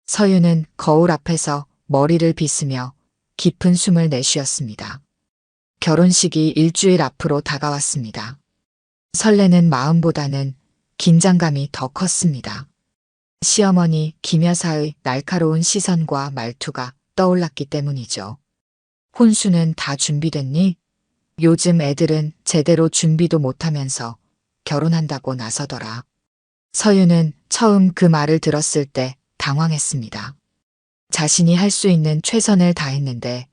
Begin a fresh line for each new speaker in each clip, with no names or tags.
서윤은 거울 앞에서 머리를 빗으며 깊은 숨을 내쉬었습니다. 결혼식이 일주일 앞으로 다가왔습니다. 설레는 마음보다는 긴장감이 더 컸습니다. 시어머니 김 여사의 날카로운 시선과 말투가 떠올랐기 때문이죠. 혼수는 다 준비됐니? 요즘 애들은 제대로 준비도 못하면서 결혼한다고 나서더라. 서윤은 처음 그 말을 들었을 때 당황했습니다. 자신이 할 수 있는 최선을 다했는데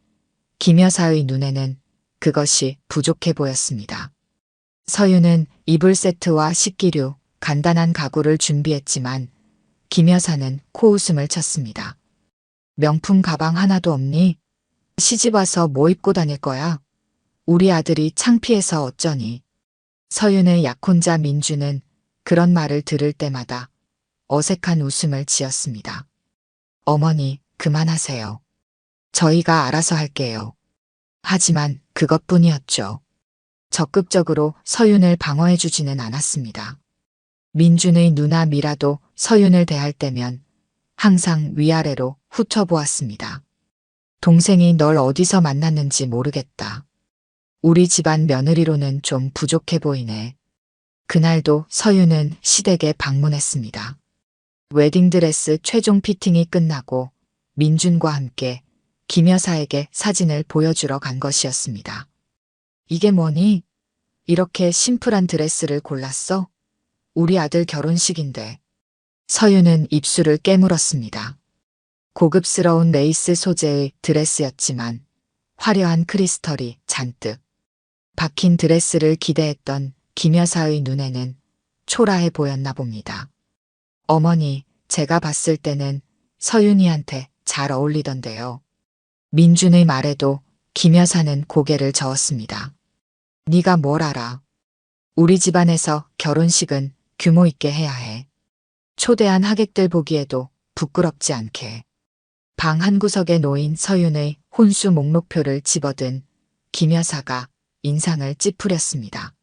김 여사의 눈에는 그것이 부족해 보였습니다. 서윤은 이불 세트와 식기류, 간단한 가구를 준비했지만 김 여사는 코웃음을 쳤습니다. 명품 가방 하나도 없니? 시집 와서 뭐 입고 다닐 거야? 우리 아들이 창피해서 어쩌니? 서윤의 약혼자 민주는 그런 말을 들을 때마다 어색한 웃음을 지었습니다. 어머니, 그만하세요. 저희가 알아서 할게요. 하지만 그것뿐이었죠. 적극적으로 서윤을 방어해주지는 않았습니다. 민준의 누나 미라도 서윤을 대할 때면 항상 위아래로 훑어보았습니다. 동생이 널 어디서 만났는지 모르겠다. 우리 집안 며느리로는 좀 부족해 보이네. 그날도 서윤은 시댁에 방문했습니다. 웨딩드레스 최종 피팅이 끝나고 민준과 함께 김 여사에게 사진을 보여주러 간 것이었습니다. 이게 뭐니? 이렇게 심플한 드레스를 골랐어? 우리 아들 결혼식인데. 서윤은 입술을 깨물었습니다. 고급스러운 레이스 소재의 드레스였지만 화려한 크리스털이 잔뜩 박힌 드레스를 기대했던 김 여사의 눈에는 초라해 보였나 봅니다. 어머니, 제가 봤을 때는 서윤이한테 잘 어울리던데요. 민준의 말에도 김 여사는 고개를 저었습니다. 네가 뭘 알아? 우리 집안에서 결혼식은 규모 있게 해야 해. 초대한 하객들 보기에도 부끄럽지 않게. 방 한구석에 놓인 서윤의 혼수 목록표를 집어든 김 여사가 인상을 찌푸렸습니다.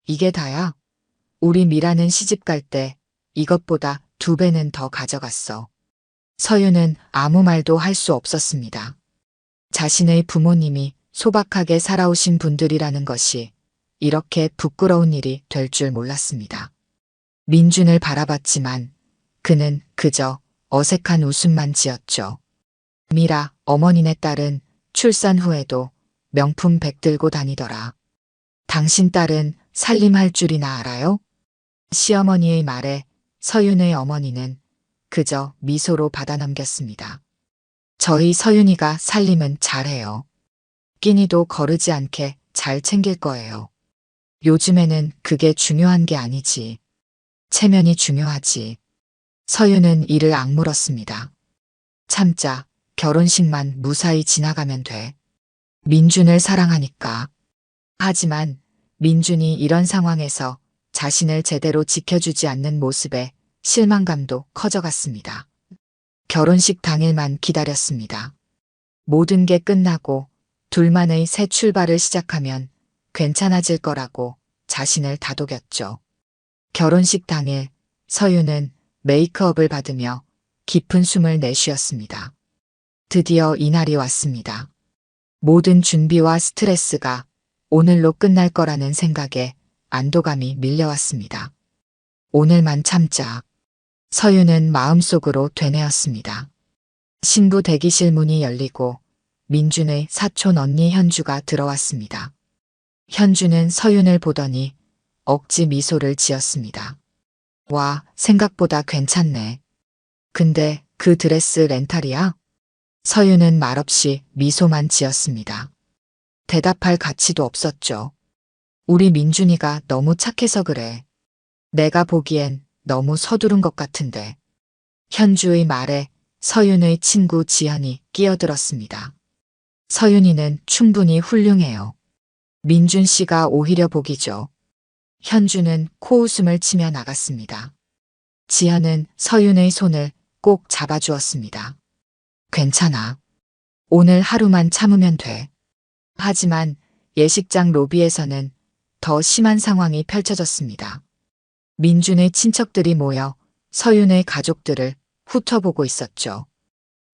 이게 다야? 우리 미라는 시집 갈 때 이것보다 2배는 더 가져갔어. 서윤은 아무 말도 할 수 없었습니다. 자신의 부모님이 소박하게 살아오신 분들이라는 것이 이렇게 부끄러운 일이 될 줄 몰랐습니다. 민준을 바라봤지만 그는 그저 어색한 웃음만 지었죠. 미라, 어머니네 딸은 출산 후에도 명품 백 들고 다니더라. 당신 딸은 살림할 줄이나 알아요? 시어머니의 말에 서윤의 어머니는 그저 미소로 받아넘겼습니다. 저희 서윤이가 살림은 잘해요. 끼니도 거르지 않게 잘 챙길 거예요. 요즘에는 그게 중요한 게 아니지. 체면이 중요하지. 서윤은 이를 악물었습니다. 참자, 결혼식만 무사히 지나가면 돼. 민준을 사랑하니까. 하지만 민준이 이런 상황에서 자신을 제대로 지켜주지 않는 모습에 실망감도 커져갔습니다. 결혼식 당일만 기다렸습니다. 모든 게 끝나고 둘만의 새 출발을 시작하면 괜찮아질 거라고 자신을 다독였죠. 결혼식 당일 서윤은 메이크업을 받으며 깊은 숨을 내쉬었습니다. 드디어 이날이 왔습니다. 모든 준비와 스트레스가 오늘로 끝날 거라는 생각에 안도감이 밀려왔습니다. 오늘만 참자. 서윤은 마음속으로 되뇌었습니다. 신부 대기실 문이 열리고 민준의 사촌 언니 현주가 들어왔습니다. 현주는 서윤을 보더니 억지 미소를 지었습니다. 와, 생각보다 괜찮네. 근데 그 드레스 렌탈이야? 서윤은 말없이 미소만 지었습니다. 대답할 가치도 없었죠. 우리 민준이가 너무 착해서 그래. 내가 보기엔 너무 서두른 것 같은데. 현주의 말에 서윤의 친구 지연이 끼어들었습니다. 서윤이는 충분히 훌륭해요. 민준 씨가 오히려 복이죠. 현주는 코웃음을 치며 나갔습니다. 지연은 서윤의 손을 꼭 잡아주었습니다. 괜찮아. 오늘 하루만 참으면 돼. 하지만 예식장 로비에서는 더 심한 상황이 펼쳐졌습니다. 민준의 친척들이 모여 서윤의 가족들을 훑어보고 있었죠.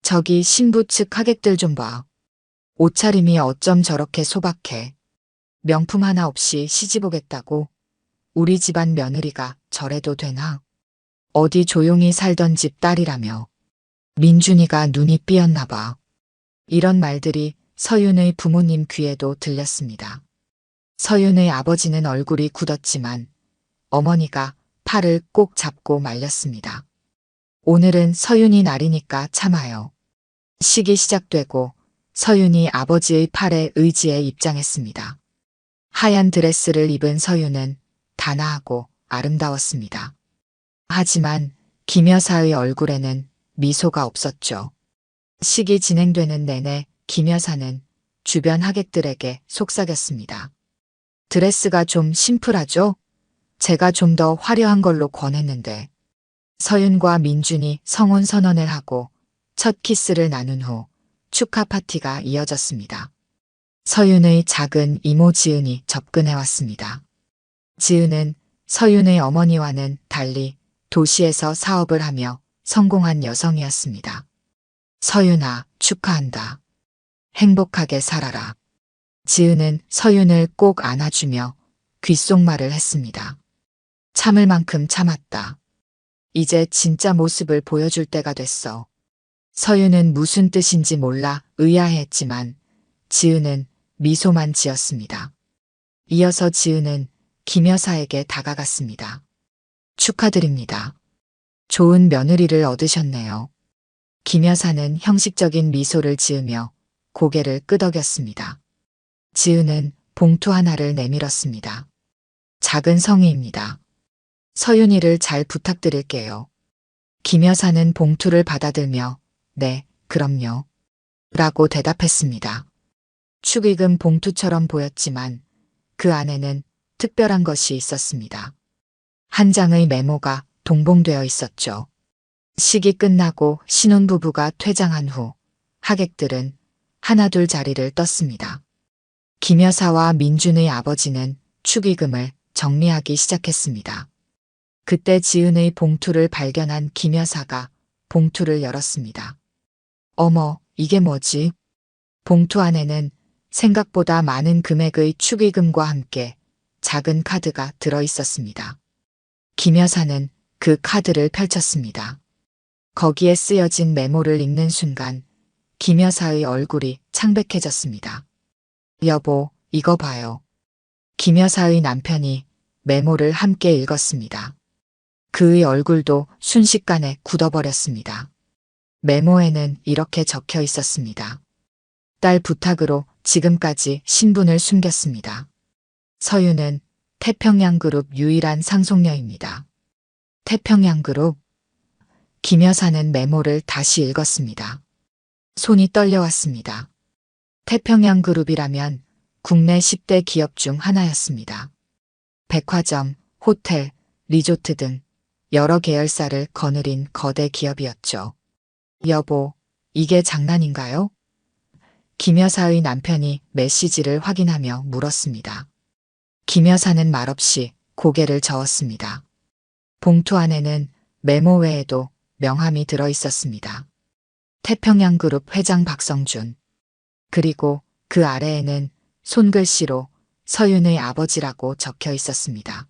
저기 신부 측 하객들 좀 봐. 옷차림이 어쩜 저렇게 소박해. 명품 하나 없이 시집 오겠다고. 우리 집안 며느리가 저래도 되나? 어디 조용히 살던 집 딸이라며. 민준이가 눈이 삐었나 봐. 이런 말들이 서윤의 부모님 귀에도 들렸습니다. 서윤의 아버지는 얼굴이 굳었지만 어머니가 팔을 꼭 잡고 말렸습니다. 오늘은 서윤이 날이니까 참아요. 식이 시작되고 서윤이 아버지의 팔에 의지해 입장했습니다. 하얀 드레스를 입은 서윤은 단아하고 아름다웠습니다. 하지만 김 여사의 얼굴에는 미소가 없었죠. 식이 진행되는 내내 김 여사는 주변 하객들에게 속삭였습니다. 드레스가 좀 심플하죠? 제가 좀 더 화려한 걸로 권했는데. 서윤과 민준이 성혼 선언을 하고 첫 키스를 나눈 후 축하 파티가 이어졌습니다. 서윤의 작은 이모 지은이 접근해 왔습니다. 지은은 서윤의 어머니와는 달리 도시에서 사업을 하며 성공한 여성이었습니다. 서윤아, 축하한다. 행복하게 살아라. 지은은 서윤을 꼭 안아주며 귓속말을 했습니다. 참을 만큼 참았다. 이제 진짜 모습을 보여줄 때가 됐어. 서윤은 무슨 뜻인지 몰라 의아해했지만 지은은 미소만 지었습니다. 이어서 지은은 김 여사에게 다가갔습니다. 축하드립니다. 좋은 며느리를 얻으셨네요. 김 여사는 형식적인 미소를 지으며 고개를 끄덕였습니다. 지은은 봉투 하나를 내밀었습니다. 작은 성의입니다. 서윤이를 잘 부탁드릴게요. 김 여사는 봉투를 받아들며 네, 그럼요. 라고 대답했습니다. 축의금 봉투처럼 보였지만 그 안에는 특별한 것이 있었습니다. 한 장의 메모가 동봉되어 있었죠. 식이 끝나고 신혼부부가 퇴장한 후 하객들은 하나둘 자리를 떴습니다. 김 여사와 민준의 아버지는 축의금을 정리하기 시작했습니다. 그때 지은의 봉투를 발견한 김 여사가 봉투를 열었습니다. 어머, 이게 뭐지? 봉투 안에는 생각보다 많은 금액의 축의금과 함께 작은 카드가 들어 있었습니다. 김 여사는 그 카드를 펼쳤습니다. 거기에 쓰여진 메모를 읽는 순간 김 여사의 얼굴이 창백해졌습니다. 여보, 이거 봐요. 김 여사의 남편이 메모를 함께 읽었습니다. 그의 얼굴도 순식간에 굳어버렸습니다. 메모에는 이렇게 적혀 있었습니다. 딸 부탁으로 지금까지 신분을 숨겼습니다. 서윤은 태평양그룹 유일한 상속녀입니다. 태평양그룹? 김 여사는 메모를 다시 읽었습니다. 손이 떨려왔습니다. 태평양그룹이라면 국내 10대 기업 중 하나였습니다. 백화점, 호텔, 리조트 등 여러 계열사를 거느린 거대 기업이었죠. 여보, 이게 장난인가요? 김 여사의 남편이 메시지를 확인하며 물었습니다. 김 여사는 말없이 고개를 저었습니다. 봉투 안에는 메모 외에도 명함이 들어 있었습니다. 태평양그룹 회장 박성준. 그리고 그 아래에는 손글씨로 서윤의 아버지라고 적혀 있었습니다.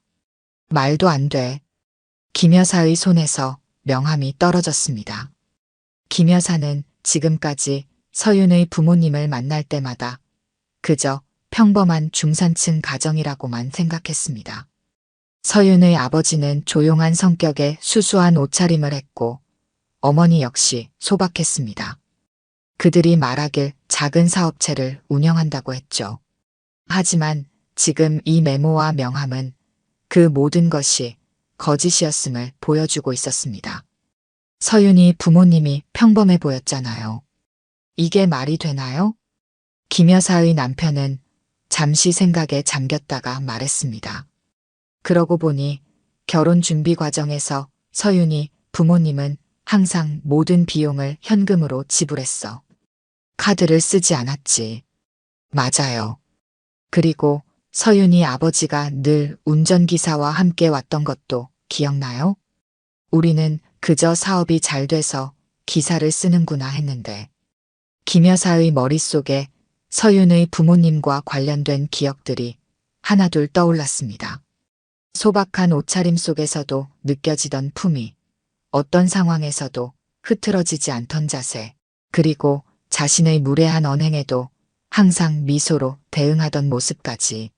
말도 안 돼. 김 여사의 손에서 명함이 떨어졌습니다. 김 여사는 지금까지 서윤의 부모님을 만날 때마다 그저 평범한 중산층 가정이라고만 생각했습니다. 서윤의 아버지는 조용한 성격에 수수한 옷차림을 했고 어머니 역시 소박했습니다. 그들이 말하길 작은 사업체를 운영한다고 했죠. 하지만 지금 이 메모와 명함은 그 모든 것이 거짓이었음을 보여주고 있었습니다. 서윤이 부모님이 평범해 보였잖아요. 이게 말이 되나요? 김 여사의 남편은 잠시 생각에 잠겼다가 말했습니다. 그러고 보니 결혼 준비 과정에서 서윤이 부모님은 항상 모든 비용을 현금으로 지불했어. 카드를 쓰지 않았지. 맞아요. 그리고 서윤이 아버지가 늘 운전기사와 함께 왔던 것도 기억나요? 우리는 그저 사업이 잘 돼서 기사를 쓰는구나 했는데 김 여사의 머릿속에 서윤의 부모님과 관련된 기억들이 하나둘 떠올랐습니다. 소박한 옷차림 속에서도 느껴지던 품위, 어떤 상황에서도 흐트러지지 않던 자세, 그리고 자신의 무례한 언행에도 항상 미소로 대응하던 모습까지.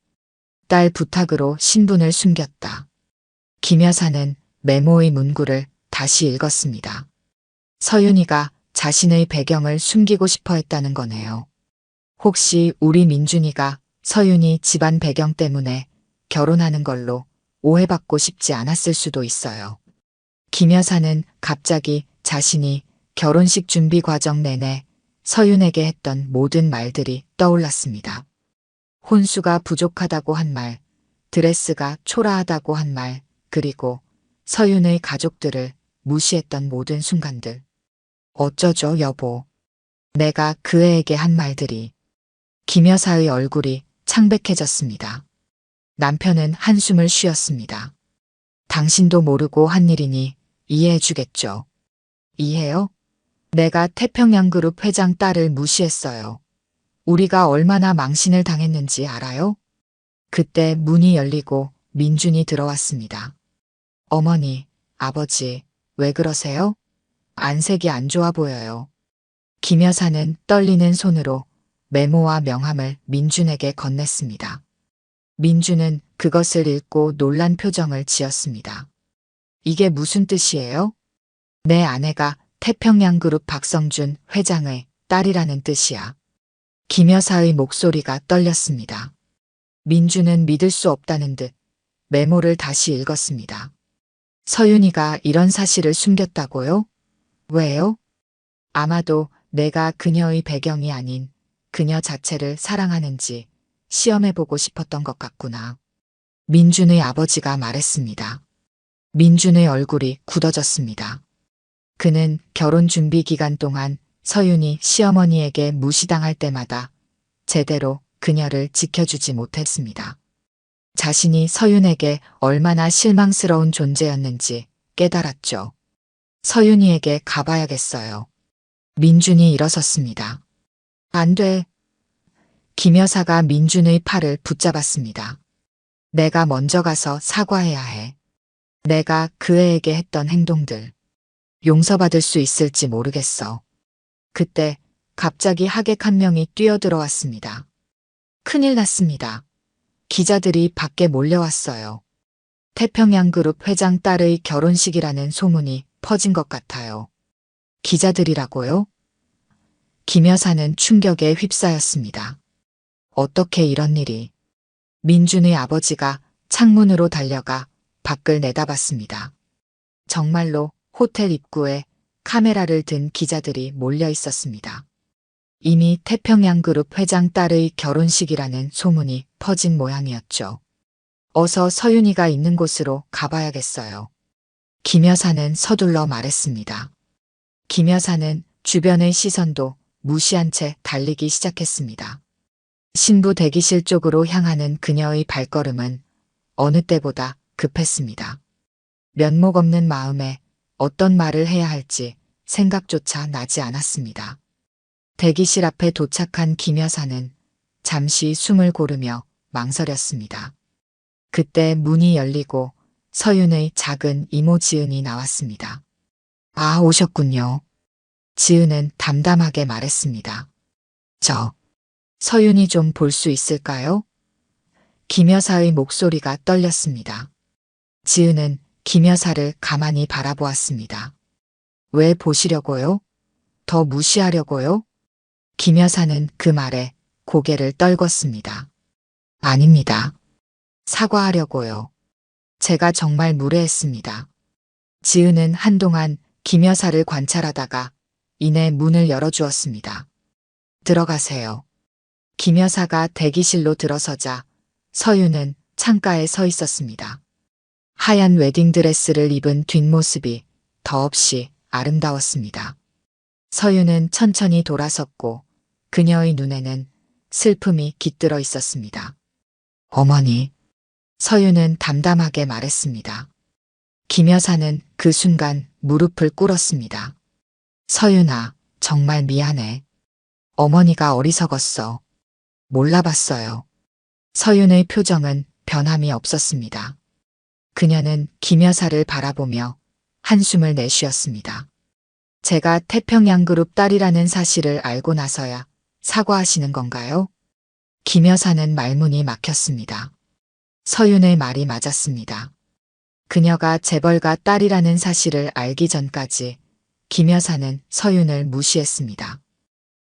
딸 부탁으로 신분을 숨겼다. 김 여사는 메모의 문구를 다시 읽었습니다. 서윤이가 자신의 배경을 숨기고 싶어 했다는 거네요. 혹시 우리 민준이가 서윤이 집안 배경 때문에 결혼하는 걸로 오해받고 싶지 않았을 수도 있어요. 김 여사는 갑자기 자신이 결혼식 준비 과정 내내 서윤에게 했던 모든 말들이 떠올랐습니다. 혼수가 부족하다고 한 말, 드레스가 초라하다고 한 말, 그리고 서윤의 가족들을 무시했던 모든 순간들. 어쩌죠, 여보. 내가 그 애에게 한 말들이. 김 여사의 얼굴이 창백해졌습니다. 남편은 한숨을 쉬었습니다. 당신도 모르고 한 일이니 이해해 주겠죠. 이해요? 내가 태평양그룹 회장 딸을 무시했어요. 우리가 얼마나 망신을 당했는지 알아요? 그때 문이 열리고 민준이 들어왔습니다. 어머니, 아버지, 왜 그러세요? 안색이 안 좋아 보여요. 김 여사는 떨리는 손으로 메모와 명함을 민준에게 건넸습니다. 민준은 그것을 읽고 놀란 표정을 지었습니다. 이게 무슨 뜻이에요? 내 아내가 태평양그룹 박성준 회장의 딸이라는 뜻이야. 김 여사의 목소리가 떨렸습니다. 민준은 믿을 수 없다는 듯 메모를 다시 읽었습니다. 서윤이가 이런 사실을 숨겼다고요? 왜요? 아마도 내가 그녀의 배경이 아닌 그녀 자체를 사랑하는지 시험해보고 싶었던 것 같구나. 민준의 아버지가 말했습니다. 민준의 얼굴이 굳어졌습니다. 그는 결혼 준비 기간 동안 서윤이 시어머니에게 무시당할 때마다 제대로 그녀를 지켜주지 못했습니다. 자신이 서윤에게 얼마나 실망스러운 존재였는지 깨달았죠. 서윤이에게 가봐야겠어요. 민준이 일어섰습니다. 안 돼. 김 여사가 민준의 팔을 붙잡았습니다. 내가 먼저 가서 사과해야 해. 내가 그 애에게 했던 행동들. 용서받을 수 있을지 모르겠어. 그때 갑자기 하객 한 명이 뛰어들어왔습니다. 큰일 났습니다. 기자들이 밖에 몰려왔어요. 태평양그룹 회장 딸의 결혼식이라는 소문이 퍼진 것 같아요. 기자들이라고요? 김 여사는 충격에 휩싸였습니다. 어떻게 이런 일이. 민준의 아버지가 창문으로 달려가 밖을 내다봤습니다. 정말로 호텔 입구에 카메라를 든 기자들이 몰려 있었습니다. 이미 태평양그룹 회장 딸의 결혼식이라는 소문이 퍼진 모양이었죠. 어서 서윤이가 있는 곳으로 가봐야겠어요. 김 여사는 서둘러 말했습니다. 김 여사는 주변의 시선도 무시한 채 달리기 시작했습니다. 신부 대기실 쪽으로 향하는 그녀의 발걸음은 어느 때보다 급했습니다. 면목 없는 마음에 어떤 말을 해야 할지 생각조차 나지 않았습니다. 대기실 앞에 도착한 김 여사는 잠시 숨을 고르며 망설였습니다. 그때 문이 열리고 서윤의 작은 이모 지은이 나왔습니다. 아, 오셨군요. 지은은 담담하게 말했습니다. 서윤이 좀 볼 수 있을까요? 김 여사의 목소리가 떨렸습니다. 지은은 김 여사를 가만히 바라보았습니다. 왜 보시려고요? 더 무시하려고요? 김 여사는 그 말에 고개를 떨궜습니다. 아닙니다. 사과하려고요. 제가 정말 무례했습니다. 지은은 한동안 김 여사를 관찰하다가 이내 문을 열어주었습니다. 들어가세요. 김 여사가 대기실로 들어서자 서윤은 창가에 서 있었습니다. 하얀 웨딩드레스를 입은 뒷모습이 더없이 아름다웠습니다. 서윤은 천천히 돌아섰고 그녀의 눈에는 슬픔이 깃들어 있었습니다. 어머니. 서윤은 담담하게 말했습니다. 김 여사는 그 순간 무릎을 꿇었습니다. 서윤아, 정말 미안해. 어머니가 어리석었어. 몰라봤어요. 서윤의 표정은 변함이 없었습니다. 그녀는 김 여사를 바라보며 한숨을 내쉬었습니다. 제가 태평양그룹 딸이라는 사실을 알고 나서야 사과하시는 건가요? 김 여사는 말문이 막혔습니다. 서윤의 말이 맞았습니다. 그녀가 재벌가 딸이라는 사실을 알기 전까지 김 여사는 서윤을 무시했습니다.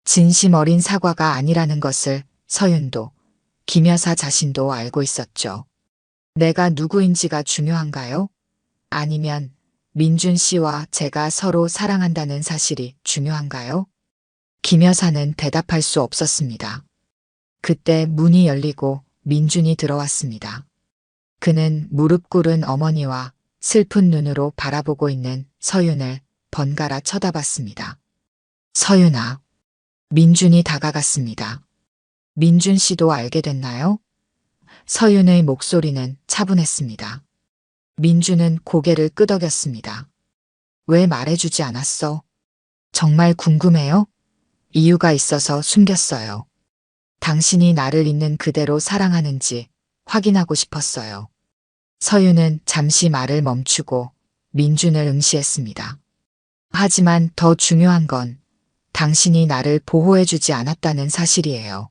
진심 어린 사과가 아니라는 것을 서윤도 김 여사 자신도 알고 있었죠. 내가 누구인지가 중요한가요? 아니면 민준 씨와 제가 서로 사랑한다는 사실이 중요한가요? 김 여사는 대답할 수 없었습니다. 그때 문이 열리고 민준이 들어왔습니다. 그는 무릎 꿇은 어머니와 슬픈 눈으로 바라보고 있는 서윤을 번갈아 쳐다봤습니다. 서윤아. 민준이 다가갔습니다. 민준 씨도 알게 됐나요? 서윤의 목소리는 차분했습니다. 민준은 고개를 끄덕였습니다. 왜 말해주지 않았어? 정말 궁금해요? 이유가 있어서 숨겼어요. 당신이 나를 있는 그대로 사랑하는지 확인하고 싶었어요. 서윤은 잠시 말을 멈추고 민준을 응시했습니다. 하지만 더 중요한 건 당신이 나를 보호해주지 않았다는 사실이에요.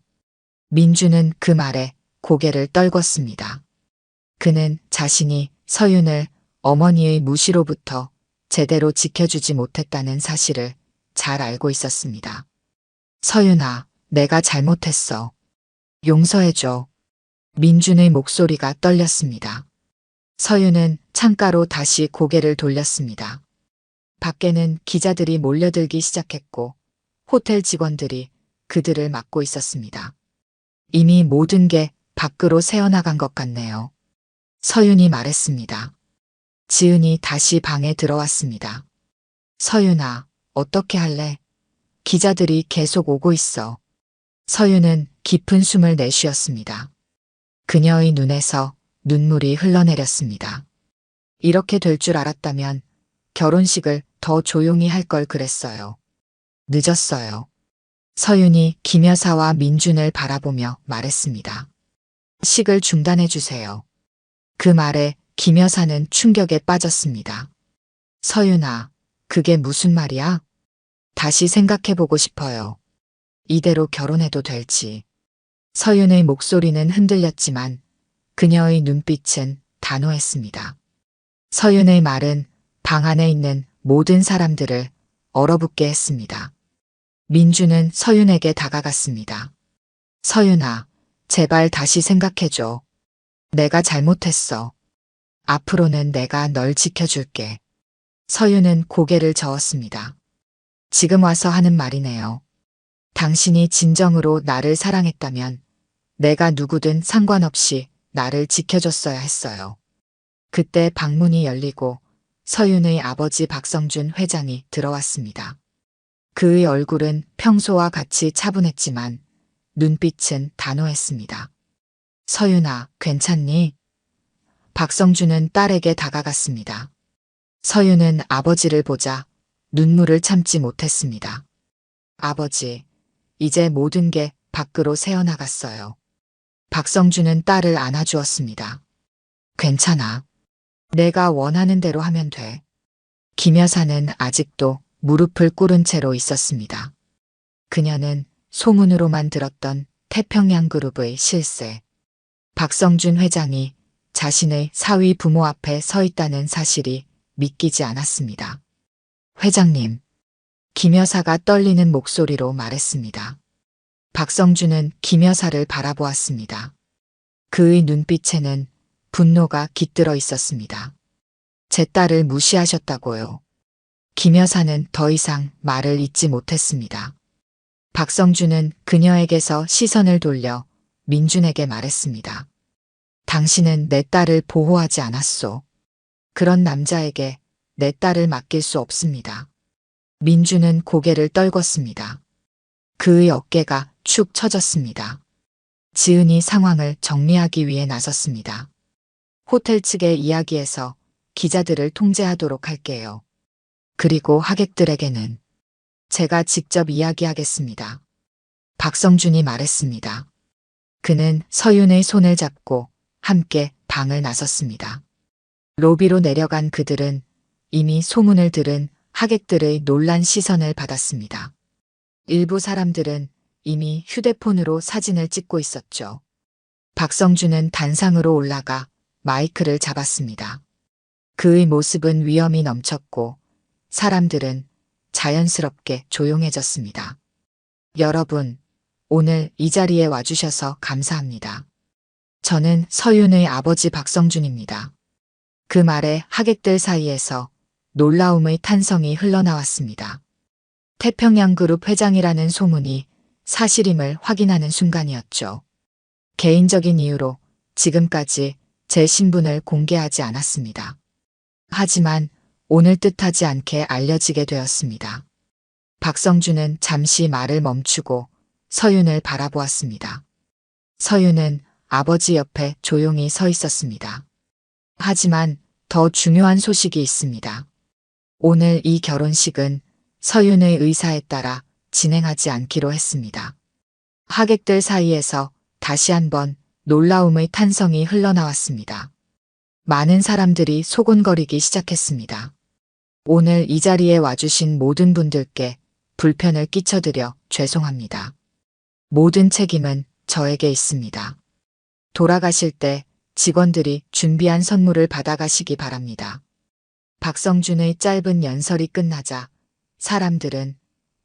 민준은 그 말에 고개를 떨궜습니다. 그는 자신이 서윤을 어머니의 무시로부터 제대로 지켜주지 못했다는 사실을 잘 알고 있었습니다. 서윤아, 내가 잘못했어. 용서해줘. 민준의 목소리가 떨렸습니다. 서윤은 창가로 다시 고개를 돌렸습니다. 밖에는 기자들이 몰려들기 시작했고 호텔 직원들이 그들을 막고 있었습니다. 이미 모든 게 밖으로 새어나간 것 같네요. 서윤이 말했습니다. 지은이 다시 방에 들어왔습니다. 서윤아, 어떻게 할래? 기자들이 계속 오고 있어. 서윤은 깊은 숨을 내쉬었습니다. 그녀의 눈에서 눈물이 흘러내렸습니다. 이렇게 될 줄 알았다면 결혼식을 더 조용히 할 걸 그랬어요. 늦었어요. 서윤이 김 여사와 민준을 바라보며 말했습니다. 식을 중단해 주세요. 그 말에 김 여사는 충격에 빠졌습니다. 서윤아, 그게 무슨 말이야? 다시 생각해보고 싶어요. 이대로 결혼해도 될지. 서윤의 목소리는 흔들렸지만 그녀의 눈빛은 단호했습니다. 서윤의 말은 방 안에 있는 모든 사람들을 얼어붙게 했습니다. 민준은 서윤에게 다가갔습니다. 서윤아, 제발 다시 생각해줘. 내가 잘못했어. 앞으로는 내가 널 지켜줄게. 서윤은 고개를 저었습니다. 지금 와서 하는 말이네요. 당신이 진정으로 나를 사랑했다면 내가 누구든 상관없이 나를 지켜줬어야 했어요. 그때 방문이 열리고 서윤의 아버지 박성준 회장이 들어왔습니다. 그의 얼굴은 평소와 같이 차분했지만 눈빛은 단호했습니다. 서윤아, 괜찮니? 박성준은 딸에게 다가갔습니다. 서윤은 아버지를 보자 눈물을 참지 못했습니다. 아버지, 이제 모든 게 밖으로 새어나갔어요. 박성준은 딸을 안아주었습니다. 괜찮아. 내가 원하는 대로 하면 돼. 김 여사는 아직도 무릎을 꿇은 채로 있었습니다. 그녀는 소문으로만 들었던 태평양그룹의 실세, 박성준 회장이 자신의 사위 부모 앞에 서 있다는 사실이 믿기지 않았습니다. 회장님, 김 여사가 떨리는 목소리로 말했습니다. 박성준은 김 여사를 바라보았습니다. 그의 눈빛에는 분노가 깃들어 있었습니다. 제 딸을 무시하셨다고요. 김 여사는 더 이상 말을 잇지 못했습니다. 박성준은 그녀에게서 시선을 돌려 민준에게 말했습니다. 당신은 내 딸을 보호하지 않았소. 그런 남자에게 내 딸을 맡길 수 없습니다. 민준은 고개를 떨궜습니다. 그의 어깨가 축 처졌습니다. 지은이 상황을 정리하기 위해 나섰습니다. 호텔 측의 이야기에서 기자들을 통제하도록 할게요. 그리고 하객들에게는 제가 직접 이야기하겠습니다. 박성준이 말했습니다. 그는 서윤의 손을 잡고 함께 방을 나섰습니다. 로비로 내려간 그들은 이미 소문을 들은 하객들의 놀란 시선을 받았습니다. 일부 사람들은 이미 휴대폰으로 사진을 찍고 있었죠. 박성준은 단상으로 올라가 마이크를 잡았습니다. 그의 모습은 위엄이 넘쳤고 사람들은 자연스럽게 조용해졌습니다. 여러분, 오늘 이 자리에 와주셔서 감사합니다. 저는 서윤의 아버지 박성준입니다. 그 말에 하객들 사이에서 놀라움의 탄성이 흘러나왔습니다. 태평양그룹 회장이라는 소문이 사실임을 확인하는 순간이었죠. 개인적인 이유로 지금까지 제 신분을 공개하지 않았습니다. 하지만 오늘 뜻하지 않게 알려지게 되었습니다. 박성준은 잠시 말을 멈추고 서윤을 바라보았습니다. 서윤은 아버지 옆에 조용히 서 있었습니다. 하지만 더 중요한 소식이 있습니다. 오늘 이 결혼식은 서윤의 의사에 따라 진행하지 않기로 했습니다. 하객들 사이에서 다시 한번 놀라움의 탄성이 흘러나왔습니다. 많은 사람들이 소곤거리기 시작했습니다. 오늘 이 자리에 와주신 모든 분들께 불편을 끼쳐드려 죄송합니다. 모든 책임은 저에게 있습니다. 돌아가실 때 직원들이 준비한 선물을 받아가시기 바랍니다. 박성준의 짧은 연설이 끝나자 사람들은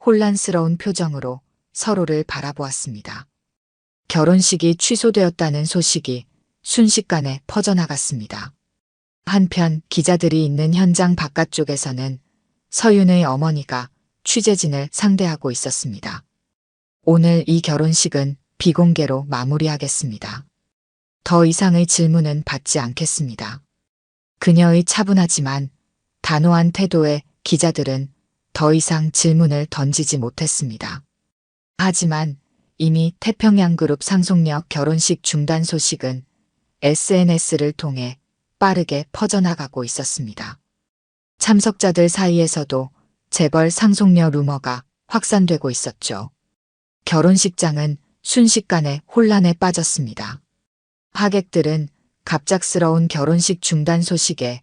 혼란스러운 표정으로 서로를 바라보았습니다. 결혼식이 취소되었다는 소식이 순식간에 퍼져나갔습니다. 한편 기자들이 있는 현장 바깥쪽에서는 서윤의 어머니가 취재진을 상대하고 있었습니다. 오늘 이 결혼식은 비공개로 마무리하겠습니다. 더 이상의 질문은 받지 않겠습니다. 그녀의 차분하지만 단호한 태도에 기자들은 더 이상 질문을 던지지 못했습니다. 하지만 이미 태평양그룹 상속녀 결혼식 중단 소식은 SNS를 통해 빠르게 퍼져나가고 있었습니다. 참석자들 사이에서도 재벌 상속녀 루머가 확산되고 있었죠. 결혼식장은 순식간에 혼란에 빠졌습니다. 하객들은 갑작스러운 결혼식 중단 소식에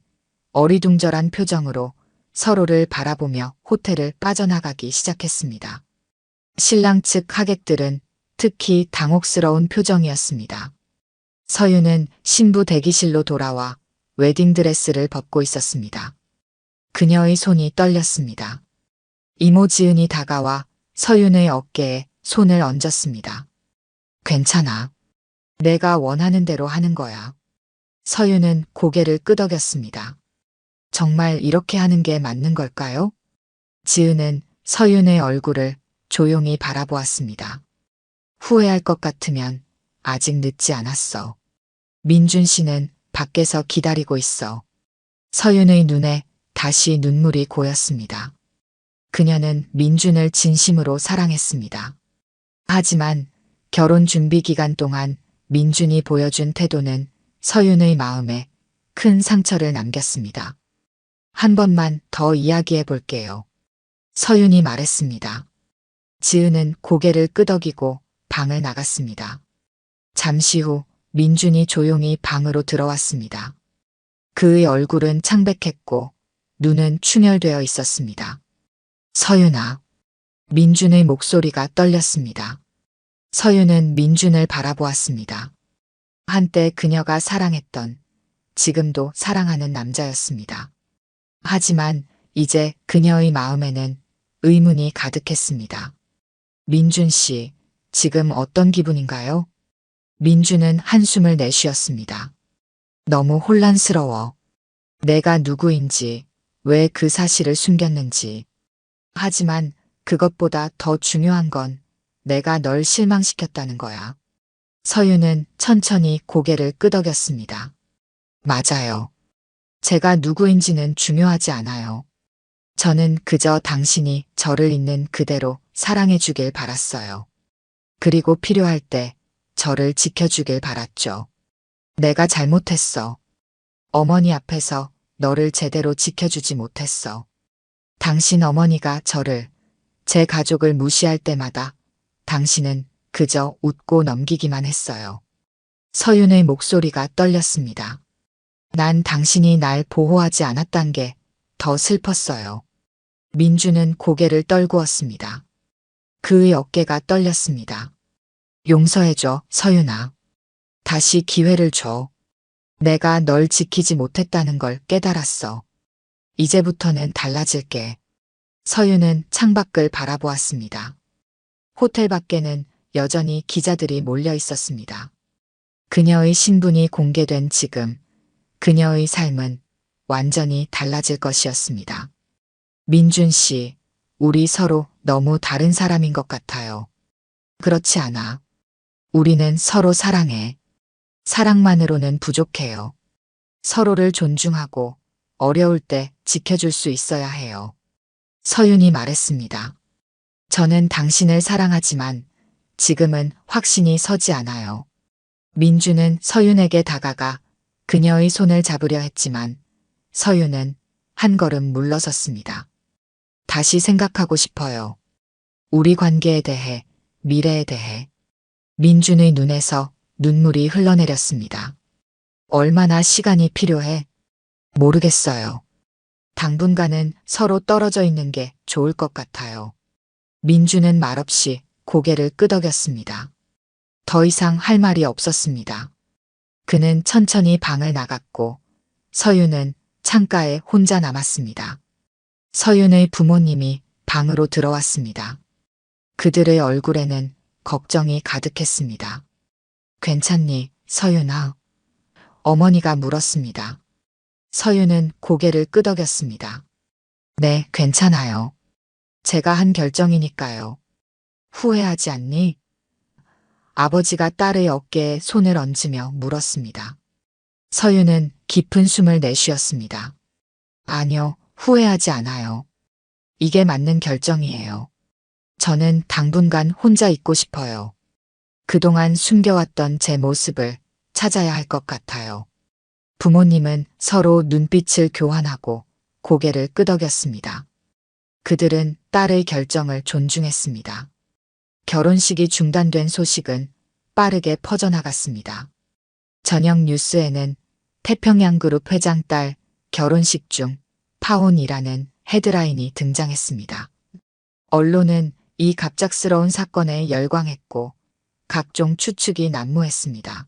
어리둥절한 표정으로 서로를 바라보며 호텔을 빠져나가기 시작했습니다. 신랑 측 하객들은 특히 당혹스러운 표정이었습니다. 서윤은 신부 대기실로 돌아와 웨딩드레스를 벗고 있었습니다. 그녀의 손이 떨렸습니다. 이모 지은이 다가와 서윤의 어깨에 손을 얹었습니다. 괜찮아. 내가 원하는 대로 하는 거야. 서윤은 고개를 끄덕였습니다. 정말 이렇게 하는 게 맞는 걸까요? 지은은 서윤의 얼굴을 조용히 바라보았습니다. 후회할 것 같으면 아직 늦지 않았어. 민준 씨는 밖에서 기다리고 있어. 서윤의 눈에 다시 눈물이 고였습니다. 그녀는 민준을 진심으로 사랑했습니다. 하지만 결혼 준비 기간 동안 민준이 보여준 태도는 서윤의 마음에 큰 상처를 남겼습니다. 한 번만 더 이야기해 볼게요. 서윤이 말했습니다. 지은은 고개를 끄덕이고 방을 나갔습니다. 잠시 후 민준이 조용히 방으로 들어왔습니다. 그의 얼굴은 창백했고 눈은 충혈되어 있었습니다. 서윤아. 민준의 목소리가 떨렸습니다. 서윤은 민준을 바라보았습니다. 한때 그녀가 사랑했던, 지금도 사랑하는 남자였습니다. 하지만 이제 그녀의 마음에는 의문이 가득했습니다. 민준 씨, 지금 어떤 기분인가요? 민준은 한숨을 내쉬었습니다. 너무 혼란스러워. 내가 누구인지, 왜 그 사실을 숨겼는지. 하지만 그것보다 더 중요한 건 내가 널 실망시켰다는 거야. 서윤은 천천히 고개를 끄덕였습니다. 맞아요. 제가 누구인지는 중요하지 않아요. 저는 그저 당신이 저를 있는 그대로 사랑해 주길 바랐어요. 그리고 필요할 때 저를 지켜주길 바랐죠. 내가 잘못했어. 어머니 앞에서 너를 제대로 지켜주지 못했어. 당신 어머니가 저를, 제 가족을 무시할 때마다 당신은 그저 웃고 넘기기만 했어요. 서윤의 목소리가 떨렸습니다. 난 당신이 날 보호하지 않았단 게 더 슬펐어요. 민주는 고개를 떨구었습니다. 그의 어깨가 떨렸습니다. 용서해줘, 서윤아. 다시 기회를 줘. 내가 널 지키지 못했다는 걸 깨달았어. 이제부터는 달라질게. 서윤은 창밖을 바라보았습니다. 호텔 밖에는 여전히 기자들이 몰려 있었습니다. 그녀의 신분이 공개된 지금, 그녀의 삶은 완전히 달라질 것이었습니다. 민준 씨, 우리 서로 너무 다른 사람인 것 같아요. 그렇지 않아. 우리는 서로 사랑해. 사랑만으로는 부족해요. 서로를 존중하고 어려울 때 지켜줄 수 있어야 해요. 서윤이 말했습니다. 저는 당신을 사랑하지만 지금은 확신이 서지 않아요. 민주는 서윤에게 다가가 그녀의 손을 잡으려 했지만 서윤은 한 걸음 물러섰습니다. 다시 생각하고 싶어요. 우리 관계에 대해, 미래에 대해. 민준의 눈에서 눈물이 흘러내렸습니다. 얼마나 시간이 필요해? 모르겠어요. 당분간은 서로 떨어져 있는 게 좋을 것 같아요. 민주는 말없이 고개를 끄덕였습니다. 더 이상 할 말이 없었습니다. 그는 천천히 방을 나갔고 서윤은 창가에 혼자 남았습니다. 서윤의 부모님이 방으로 들어왔습니다. 그들의 얼굴에는 걱정이 가득했습니다. 괜찮니, 서윤아? 어머니가 물었습니다. 서윤은 고개를 끄덕였습니다. 네, 괜찮아요. 제가 한 결정이니까요. 후회하지 않니? 아버지가 딸의 어깨에 손을 얹으며 물었습니다. 서윤은 깊은 숨을 내쉬었습니다. 아니요, 후회하지 않아요. 이게 맞는 결정이에요. 저는 당분간 혼자 있고 싶어요. 그동안 숨겨왔던 제 모습을 찾아야 할 것 같아요. 부모님은 서로 눈빛을 교환하고 고개를 끄덕였습니다. 그들은 딸의 결정을 존중했습니다. 결혼식이 중단된 소식은 빠르게 퍼져나갔습니다. 저녁 뉴스에는 태평양그룹 회장 딸 결혼식 중 파혼이라는 헤드라인이 등장했습니다. 언론은 이 갑작스러운 사건에 열광했고 각종 추측이 난무했습니다.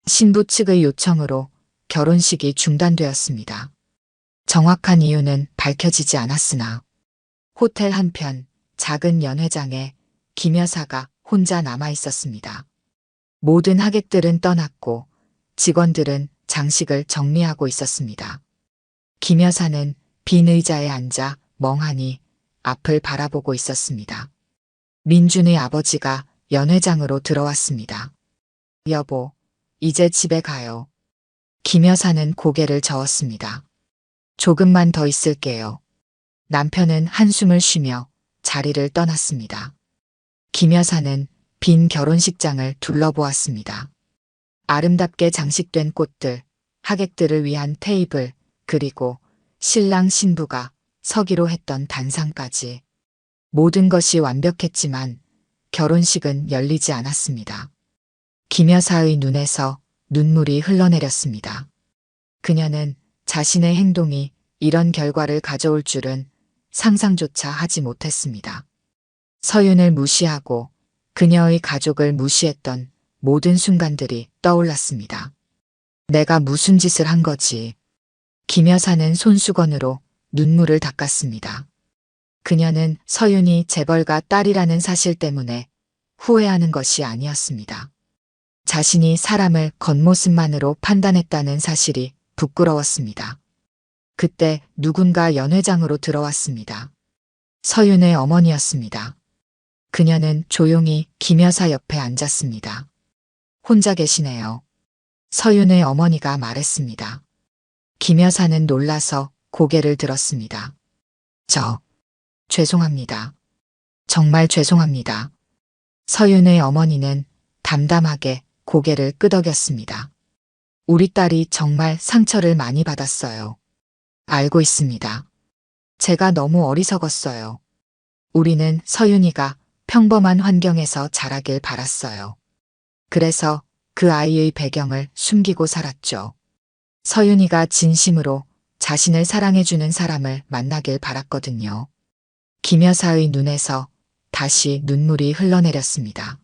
신부 측의 요청으로 결혼식이 중단되었습니다. 정확한 이유는 밝혀지지 않았으나 호텔 한편 작은 연회장에 김 여사가 혼자 남아 있었습니다. 모든 하객들은 떠났고 직원들은 장식을 정리하고 있었습니다. 김 여사는 빈 의자에 앉아 멍하니 앞을 바라보고 있었습니다. 민준의 아버지가 연회장으로 들어왔습니다. 여보, 이제 집에 가요. 김 여사는 고개를 저었습니다. 조금만 더 있을게요. 남편은 한숨을 쉬며 자리를 떠났습니다. 김 여사는 빈 결혼식장을 둘러보았습니다. 아름답게 장식된 꽃들, 하객들을 위한 테이블, 그리고 신랑 신부가 서기로 했던 단상까지. 모든 것이 완벽했지만 결혼식은 열리지 않았습니다. 김 여사의 눈에서 눈물이 흘러내렸습니다. 그녀는 자신의 행동이 이런 결과를 가져올 줄은 상상조차 하지 못했습니다. 서윤을 무시하고 그녀의 가족을 무시했던 모든 순간들이 떠올랐습니다. 내가 무슨 짓을 한 거지? 김 여사는 손수건으로 눈물을 닦았습니다. 그녀는 서윤이 재벌가 딸이라는 사실 때문에 후회하는 것이 아니었습니다. 자신이 사람을 겉모습만으로 판단했다는 사실이 부끄러웠습니다. 그때 누군가 연회장으로 들어왔습니다. 서윤의 어머니였습니다. 그녀는 조용히 김 여사 옆에 앉았습니다. 혼자 계시네요. 서윤의 어머니가 말했습니다. 김 여사는 놀라서 고개를 들었습니다. 죄송합니다. 정말 죄송합니다. 서윤의 어머니는 담담하게 고개를 끄덕였습니다. 우리 딸이 정말 상처를 많이 받았어요. 알고 있습니다. 제가 너무 어리석었어요. 우리는 서윤이가 평범한 환경에서 자라길 바랐어요. 그래서 그 아이의 배경을 숨기고 살았죠. 서윤이가 진심으로 자신을 사랑해주는 사람을 만나길 바랐거든요. 김 여사의 눈에서 다시 눈물이 흘러내렸습니다.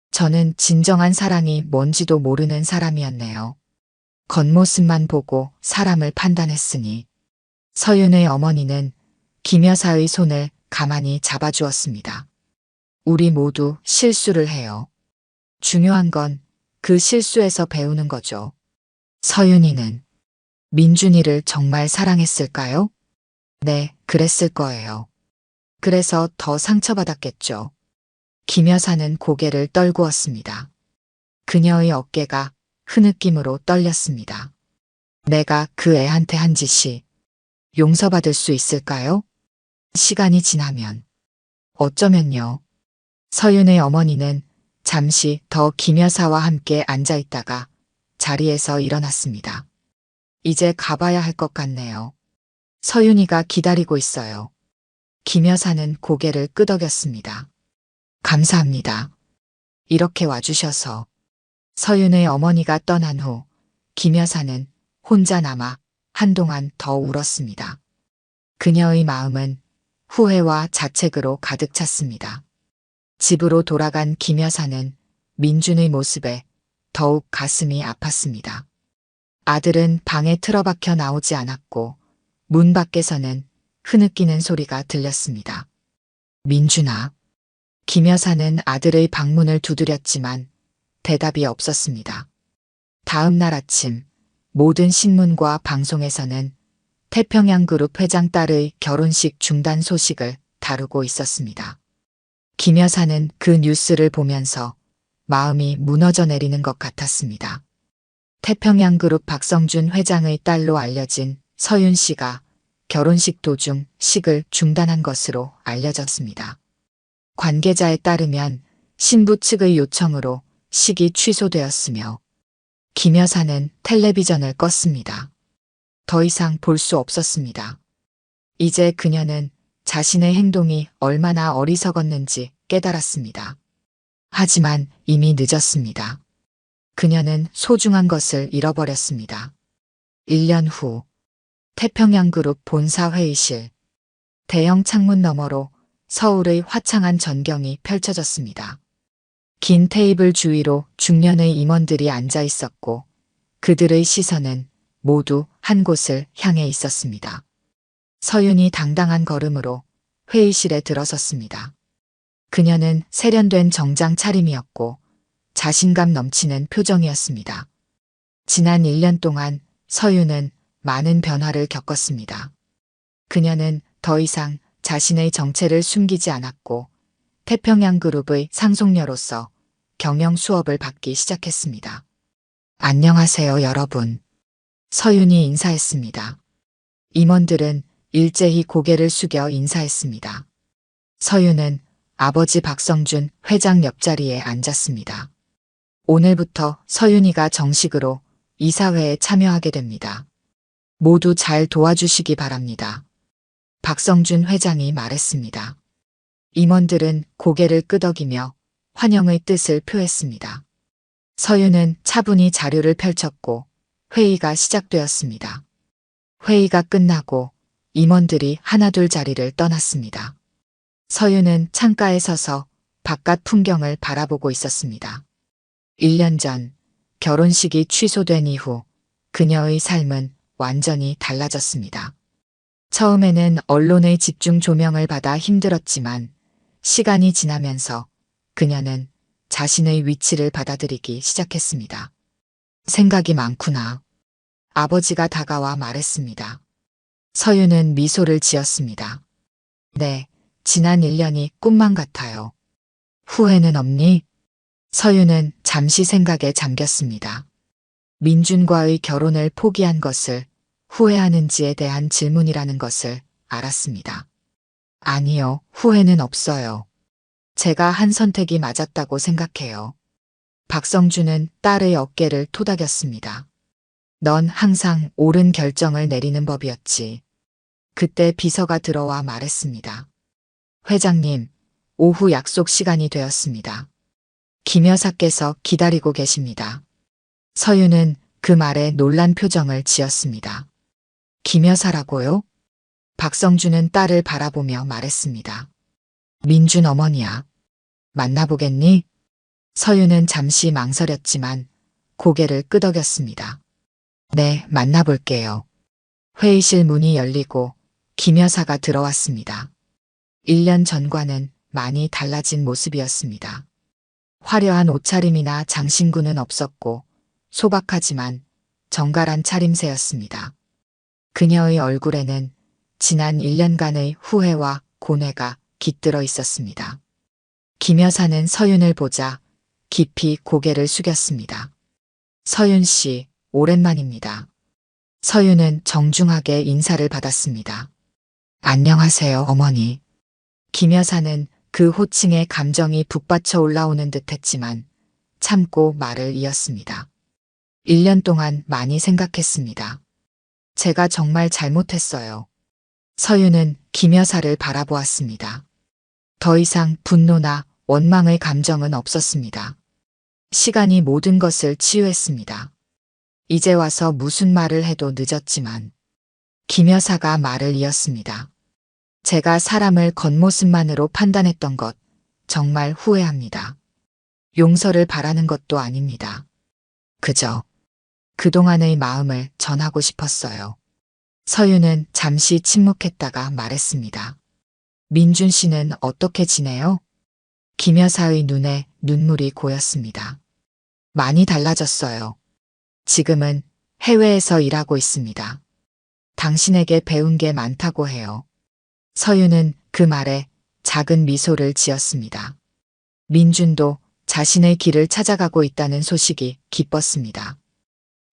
저는 진정한 사랑이 뭔지도 모르는 사람이었네요. 겉모습만 보고 사람을 판단했으니. 서윤의 어머니는 김 여사의 손을 가만히 잡아주었습니다. 우리 모두 실수를 해요. 중요한 건 그 실수에서 배우는 거죠. 서윤이는 민준이를 정말 사랑했을까요? 네, 그랬을 거예요. 그래서 더 상처받았겠죠. 김 여사는 고개를 떨구었습니다. 그녀의 어깨가 흐느낌으로 떨렸습니다. 내가 그 애한테 한 짓이 용서받을 수 있을까요? 시간이 지나면. 어쩌면요. 서윤의 어머니는 잠시 더 김 여사와 함께 앉아 있다가 자리에서 일어났습니다. 이제 가봐야 할 것 같네요. 서윤이가 기다리고 있어요. 김 여사는 고개를 끄덕였습니다. 감사합니다. 이렇게 와주셔서. 서윤의 어머니가 떠난 후 김 여사는 혼자 남아 한동안 더 울었습니다. 그녀의 마음은 후회와 자책으로 가득 찼습니다. 집으로 돌아간 김 여사는 민준의 모습에 더욱 가슴이 아팠습니다. 아들은 방에 틀어박혀 나오지 않았고 문 밖에서는 흐느끼는 소리가 들렸습니다. 민준아. 김 여사는 아들의 방문을 두드렸지만 대답이 없었습니다. 다음 날 아침 모든 신문과 방송에서는 태평양그룹 회장 딸의 결혼식 중단 소식을 다루고 있었습니다. 김 여사는 그 뉴스를 보면서 마음이 무너져 내리는 것 같았습니다. 태평양그룹 박성준 회장의 딸로 알려진 서윤 씨가 결혼식 도중 식을 중단한 것으로 알려졌습니다. 관계자에 따르면 신부 측의 요청으로 식이 취소되었으며 김 여사는 텔레비전을 껐습니다. 더 이상 볼 수 없었습니다. 이제 그녀는 자신의 행동이 얼마나 어리석었는지 깨달았습니다. 하지만 이미 늦었습니다. 그녀는 소중한 것을 잃어버렸습니다. 1년 후 태평양그룹 본사 회의실. 대형 창문 너머로 서울의 화창한 전경이 펼쳐졌습니다. 긴 테이블 주위로 중년의 임원들이 앉아 있었고 그들의 시선은 모두 한 곳을 향해 있었습니다. 서윤이 당당한 걸음으로 회의실에 들어섰습니다. 그녀는 세련된 정장 차림이었고 자신감 넘치는 표정이었습니다. 지난 1년 동안 서윤은 많은 변화를 겪었습니다. 그녀는 더 이상 자신의 정체를 숨기지 않았고 태평양그룹의 상속녀로서 경영 수업을 받기 시작했습니다. 안녕하세요, 여러분. 서윤이 인사했습니다. 임원들은 일제히 고개를 숙여 인사했습니다. 서윤은 아버지 박성준 회장 옆자리에 앉았습니다. 오늘부터 서윤이가 정식으로 이사회에 참여하게 됩니다. 모두 잘 도와주시기 바랍니다. 박성준 회장이 말했습니다. 임원들은 고개를 끄덕이며 환영의 뜻을 표했습니다. 서윤은 차분히 자료를 펼쳤고 회의가 시작되었습니다. 회의가 끝나고 임원들이 하나둘 자리를 떠났습니다. 서윤은 창가에 서서 바깥 풍경을 바라보고 있었습니다. 1년 전 결혼식이 취소된 이후 그녀의 삶은 완전히 달라졌습니다. 처음에는 언론의 집중 조명을 받아 힘들었지만 시간이 지나면서 그녀는 자신의 위치를 받아들이기 시작했습니다. 생각이 많구나. 아버지가 다가와 말했습니다. 서윤은 미소를 지었습니다. 네, 지난 1년이 꿈만 같아요. 후회는 없니? 서윤은 잠시 생각에 잠겼습니다. 민준과의 결혼을 포기한 것을 후회하는지에 대한 질문이라는 것을 알았습니다. 아니요, 후회는 없어요. 제가 한 선택이 맞았다고 생각해요. 박성준은 딸의 어깨를 토닥였습니다. 넌 항상 옳은 결정을 내리는 법이었지. 그때 비서가 들어와 말했습니다. 회장님, 오후 약속 시간이 되었습니다. 김 여사께서 기다리고 계십니다. 서윤은 그 말에 놀란 표정을 지었습니다. 김 여사라고요? 박성준은 딸을 바라보며 말했습니다. 민준 어머니야. 만나보겠니? 서윤은 잠시 망설였지만 고개를 끄덕였습니다. 네, 만나볼게요. 회의실 문이 열리고 김 여사가 들어왔습니다. 1년 전과는 많이 달라진 모습이었습니다. 화려한 옷차림이나 장신구는 없었고 소박하지만 정갈한 차림새였습니다. 그녀의 얼굴에는 지난 1년간의 후회와 고뇌가 깃들어 있었습니다. 김 여사는 서윤을 보자 깊이 고개를 숙였습니다. 서윤 씨, 오랜만입니다. 서윤은 정중하게 인사를 받았습니다. 안녕하세요, 어머니. 김 여사는 그 호칭에 감정이 북받쳐 올라오는 듯 했지만 참고 말을 이었습니다. 1년 동안 많이 생각했습니다. 제가 정말 잘못했어요. 서윤은 김 여사를 바라보았습니다. 더 이상 분노나 원망의 감정은 없었습니다. 시간이 모든 것을 치유했습니다. 이제 와서 무슨 말을 해도 늦었지만 김 여사가 말을 이었습니다. 제가 사람을 겉모습만으로 판단했던 것 정말 후회합니다. 용서를 바라는 것도 아닙니다. 그저 그동안의 마음을 전하고 싶었어요. 서윤은 잠시 침묵했다가 말했습니다. 민준 씨는 어떻게 지내요? 김 여사의 눈에 눈물이 고였습니다. 많이 달라졌어요. 지금은 해외에서 일하고 있습니다. 당신에게 배운 게 많다고 해요. 서윤은 그 말에 작은 미소를 지었습니다. 민준도 자신의 길을 찾아가고 있다는 소식이 기뻤습니다.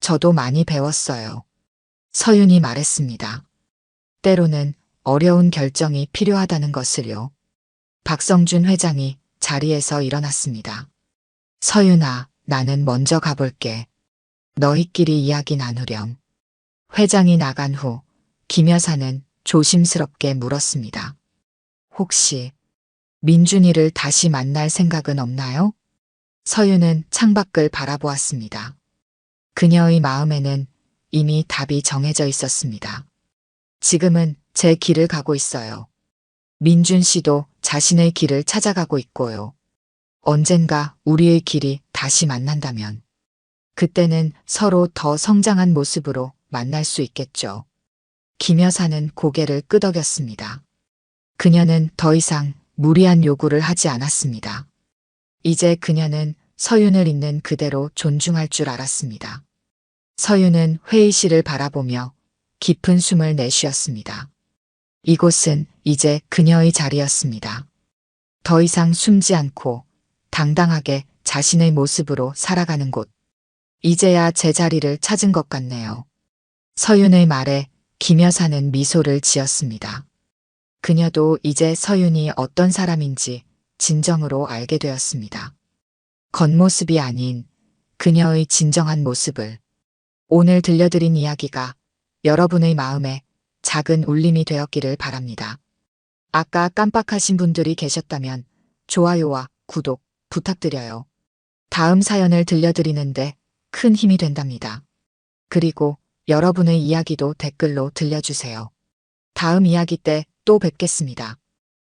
저도 많이 배웠어요. 서윤이 말했습니다. 때로는 어려운 결정이 필요하다는 것을요. 박성준 회장이 자리에서 일어났습니다. 서윤아, 나는 먼저 가볼게. 너희끼리 이야기 나누렴. 회장이 나간 후 김 여사는 조심스럽게 물었습니다. 혹시 민준이를 다시 만날 생각은 없나요? 서윤은 창밖을 바라보았습니다. 그녀의 마음에는 이미 답이 정해져 있었습니다. 지금은 제 길을 가고 있어요. 민준 씨도 자신의 길을 찾아가고 있고요. 언젠가 우리의 길이 다시 만난다면 그때는 서로 더 성장한 모습으로 만날 수 있겠죠. 김 여사는 고개를 끄덕였습니다. 그녀는 더 이상 무리한 요구를 하지 않았습니다. 이제 그녀는 서윤을 있는 그대로 존중할 줄 알았습니다. 서윤은 회의실을 바라보며 깊은 숨을 내쉬었습니다. 이곳은 이제 그녀의 자리였습니다. 더 이상 숨지 않고 당당하게 자신의 모습으로 살아가는 곳. 이제야 제 자리를 찾은 것 같네요. 서윤의 말에 김 여사는 미소를 지었습니다. 그녀도 이제 서윤이 어떤 사람인지 진정으로 알게 되었습니다. 겉모습이 아닌 그녀의 진정한 모습을. 오늘 들려드린 이야기가 여러분의 마음에 작은 울림이 되었기를 바랍니다. 아까 깜빡하신 분들이 계셨다면 좋아요와 구독 부탁드려요. 다음 사연을 들려드리는데 큰 힘이 된답니다. 그리고 여러분의 이야기도 댓글로 들려주세요. 다음 이야기 때 또 뵙겠습니다.